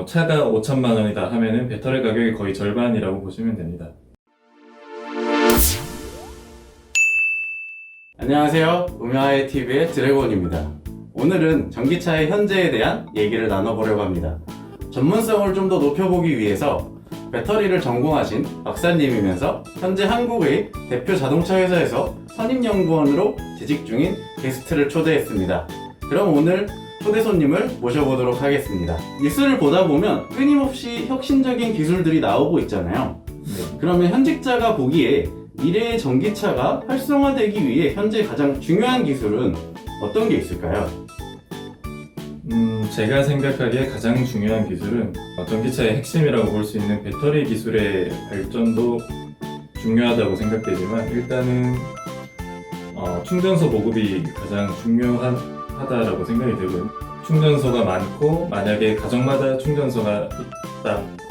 차가 5천만 원이다 하면은 배터리 가격이 거의 절반이라고 보시면 됩니다. 안녕하세요. 음야의 TV의 드래곤입니다. 오늘은 전기차의 현재에 대한 얘기를 나눠보려고 합니다. 전문성을 좀 더 높여보기 위해서 배터리를 전공하신 박사님이면서 현재 한국의 대표 자동차 회사에서 선임연구원으로 재직 중인 게스트를 초대했습니다. 그럼 오늘 초대 손님을 모셔보도록 하겠습니다. 뉴스를 보다 보면 끊임없이 혁신적인 기술들이 나오고 있잖아요. 그러면 현직자가 보기에 미래의 전기차가 활성화되기 위해 현재 가장 중요한 기술은 어떤 게 있을까요? 제가 생각하기에 가장 중요한 기술은 전기차의 핵심이라고 볼 수 있는 배터리 기술의 발전도 중요하다고 생각되지만 일단은 충전소 보급이 가장 중요하다라고 생각이 들고요. 충전소가 많고 만약에 가정마다 충전소가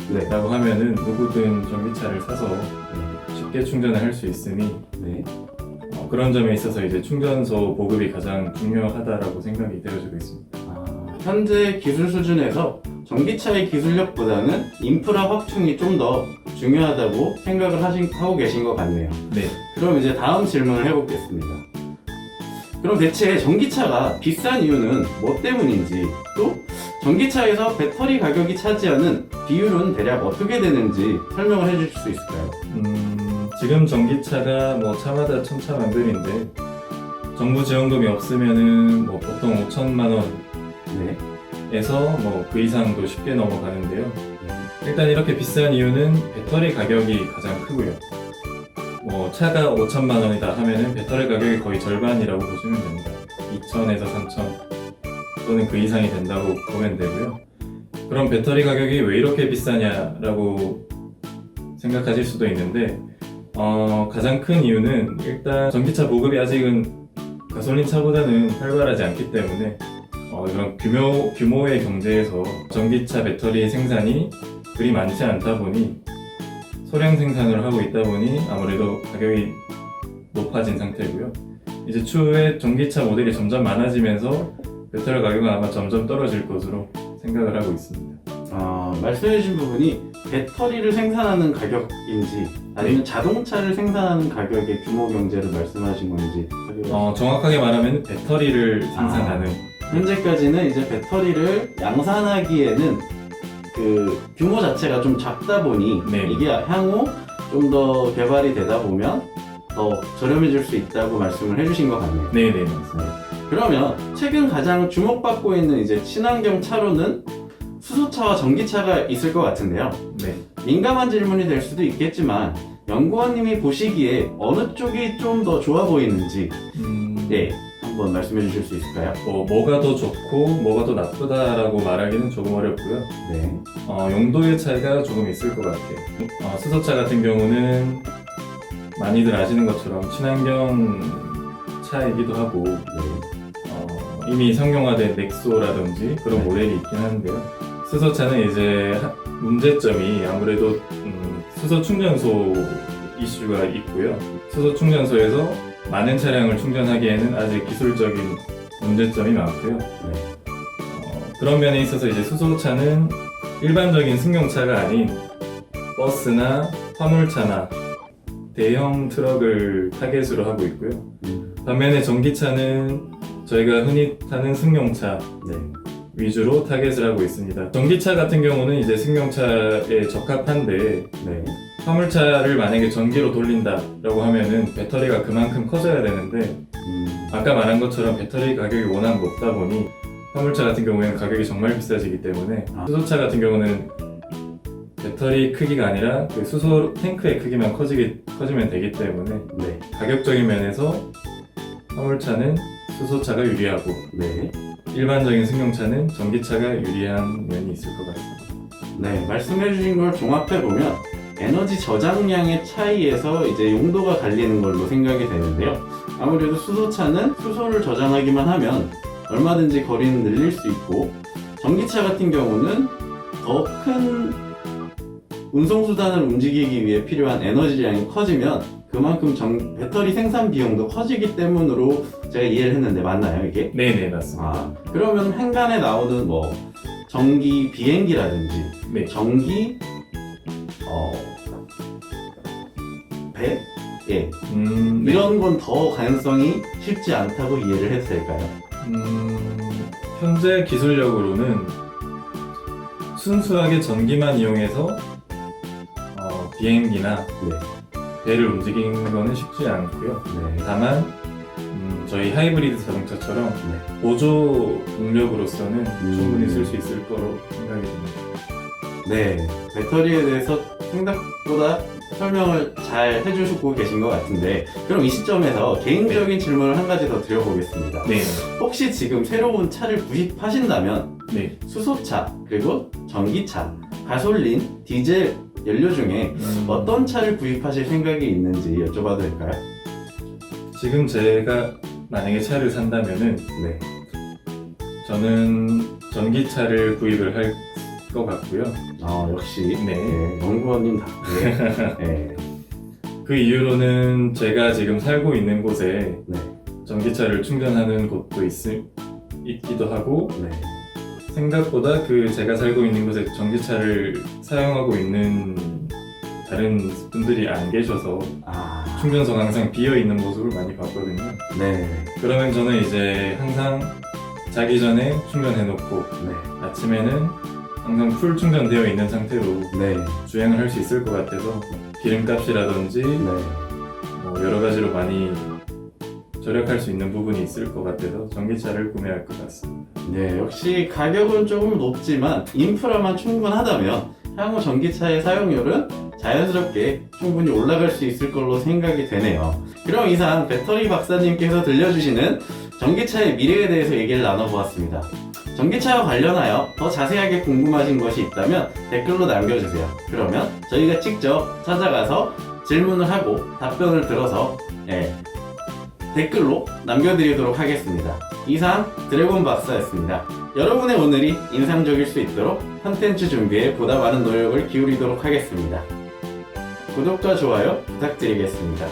있다라고 하면은 누구든 전기차를 사서 쉽게 충전을 할 수 있으니 그런 점에 있어서 이제 충전소 보급이 가장 중요하다라고 생각이 되어지고 있습니다. 현재 기술 수준에서 전기차의 기술력보다는 인프라 확충이 좀 더 중요하다고 생각을 하고 계신 것 같네요. 네. 그럼 이제 다음 질문을 해보겠습니다. 그럼 대체 전기차가 비싼 이유는 뭐 때문인지, 또 전기차에서 배터리 가격이 차지하는 비율은 대략 어떻게 되는지 설명을 해주실 수 있을까요? 지금 전기차가 차마다 천차만별인데 정부 지원금이 없으면은 보통 5천만 원에서 그 이상도 쉽게 넘어가는데요. 일단 이렇게 비싼 이유는 배터리 가격이 가장 크고요. 차가 5천만 원이다 하면은 배터리 가격이 거의 절반이라고 보시면 됩니다. 2천에서 3천 또는 그 이상이 된다고 보면 되고요. 그럼 배터리 가격이 왜 이렇게 비싸냐라고 생각하실 수도 있는데 가장 큰 이유는 일단 전기차 보급이 아직은 가솔린 차보다는 활발하지 않기 때문에 이런 규모의 경제에서 전기차 배터리 생산이 그리 많지 않다 보니 소량 생산을 하고 있다 보니 아무래도 가격이 높아진 상태고요. 이제 추후에 전기차 모델이 점점 많아지면서 배터리 가격은 아마 점점 떨어질 것으로 생각을 하고 있습니다. 말씀해주신 부분이 배터리를 생산하는 가격인지 아니면 자동차를 생산하는 가격의 규모 경제를 말씀하신 건지 정확하게 말하면 배터리를 생산하는 현재까지는 이제 배터리를 양산하기에는 그 규모 자체가 좀 작다 보니 이게 향후 좀 더 개발이 되다 보면 더 저렴해질 수 있다고 말씀을 해주신 것 같네요. 네네 맞습니다. 그러면 최근 가장 주목받고 있는 이제 친환경 차로는 수소차와 전기차가 있을 것 같은데요. 민감한 질문이 될 수도 있겠지만 연구원님이 보시기에 어느 쪽이 좀 더 좋아 보이는지 한번 말씀해 주실 수 있을까요? 뭐가 더 좋고 뭐가 더 나쁘다라고 말하기는 조금 어렵고요. 용도의 차이가 조금 있을 것 같아요. 수소차 같은 경우는 많이들 아시는 것처럼 친환경 차이기도 하고 이미 상용화된 넥소라든지 그런 모델이 있긴 한데요. 수소차는 이제 문제점이 아무래도 수소 충전소 이슈가 있고요. 수소 충전소에서 많은 차량을 충전하기에는 아직 기술적인 문제점이 많고요. 그런 면에 있어서 이제 수소차는 일반적인 승용차가 아닌 버스나 화물차나 대형 트럭을 타겟으로 하고 있고요. 반면에 전기차는 저희가 흔히 타는 승용차 위주로 타겟을 하고 있습니다. 전기차 같은 경우는 이제 승용차에 적합한데 화물차를 만약에 전기로 돌린다라고 하면은 배터리가 그만큼 커져야 되는데 아까 말한 것처럼 배터리 가격이 워낙 높다 보니 화물차 같은 경우에는 가격이 정말 비싸지기 때문에 수소차 같은 경우는 배터리 크기가 아니라 그 수소 탱크의 크기만 커지면 되기 때문에 가격적인 면에서 화물차는 수소차가 유리하고 일반적인 승용차는 전기차가 유리한 면이 있을 것 같습니다. 말씀해주신 걸 종합해보면 에너지 저장량의 차이에서 이제 용도가 갈리는 걸로 생각이 되는데요. 아무래도 수소차는 수소를 저장하기만 하면 얼마든지 거리는 늘릴 수 있고 전기차 같은 경우는 더 큰 운송수단을 움직이기 위해 필요한 에너지량이 커지면 그만큼 배터리 생산 비용도 커지기 때문으로 제가 이해를 했는데 맞나요 이게? 네네 맞습니다. 그러면 한간에 나오는 전기 비행기라든지 네. 전기 배? 예. 네. 이런 건 더 가능성이 쉽지 않다고 이해를 해도 될까요? 현재 기술력으로는 순수하게 전기만 이용해서 비행기나 네. 배를 움직이는 거는 쉽지 않고요. 네. 다만 저희 하이브리드 자동차처럼 네. 보조 동력으로서는 충분히 쓸 수 있을 거로 생각이 듭니다. 네. 배터리에 대해서 생각보다 설명을 잘 해주시고 계신 것 같은데, 그럼 이 시점에서 개인적인 질문을 한 가지 더 드려보겠습니다. 네. 혹시 지금 새로운 차를 구입하신다면 네. 수소차, 그리고 전기차, 가솔린, 디젤 연료 중에 어떤 차를 구입하실 생각이 있는지 여쭤봐도 될까요? 지금 제가 만약에 차를 산다면은 네. 저는 전기차를 구입을 할 것 같고요. 역시 네. 네, 연구원님답게 네. 그 이유로는 제가 지금 살고 있는 곳에 네. 전기차를 충전하는 곳도 있기도 하고 네. 생각보다 그 제가 살고 있는 곳에 전기차를 사용하고 있는 다른 분들이 안 계셔서 충전소가 항상 비어 있는 모습을 많이 봤거든요. 네. 그러면 저는 이제 항상 자기 전에 충전해 놓고 네. 아침에는 항상 풀 충전되어 있는 상태로 네. 주행을 할 수 있을 것 같아서 기름값이라든지 네. 뭐 여러 가지로 많이 절약할 수 있는 부분이 있을 것 같아서 전기차를 구매할 것 같습니다. 네, 역시 가격은 조금 높지만 인프라만 충분하다면 향후 전기차의 사용률은 자연스럽게 충분히 올라갈 수 있을 걸로 생각이 되네요. 그럼 이상 배터리 박사님께서 들려주시는 전기차의 미래에 대해서 얘기를 나눠보았습니다. 전기차와 관련하여 더 자세하게 궁금하신 것이 있다면 댓글로 남겨주세요. 그러면 저희가 직접 찾아가서 질문을 하고 답변을 들어서 댓글로 남겨드리도록 하겠습니다. 이상 드래곤 박사였습니다. 여러분의 오늘이 인상적일 수 있도록 컨텐츠 준비에 보다 많은 노력을 기울이도록 하겠습니다. 구독과 좋아요 부탁드리겠습니다.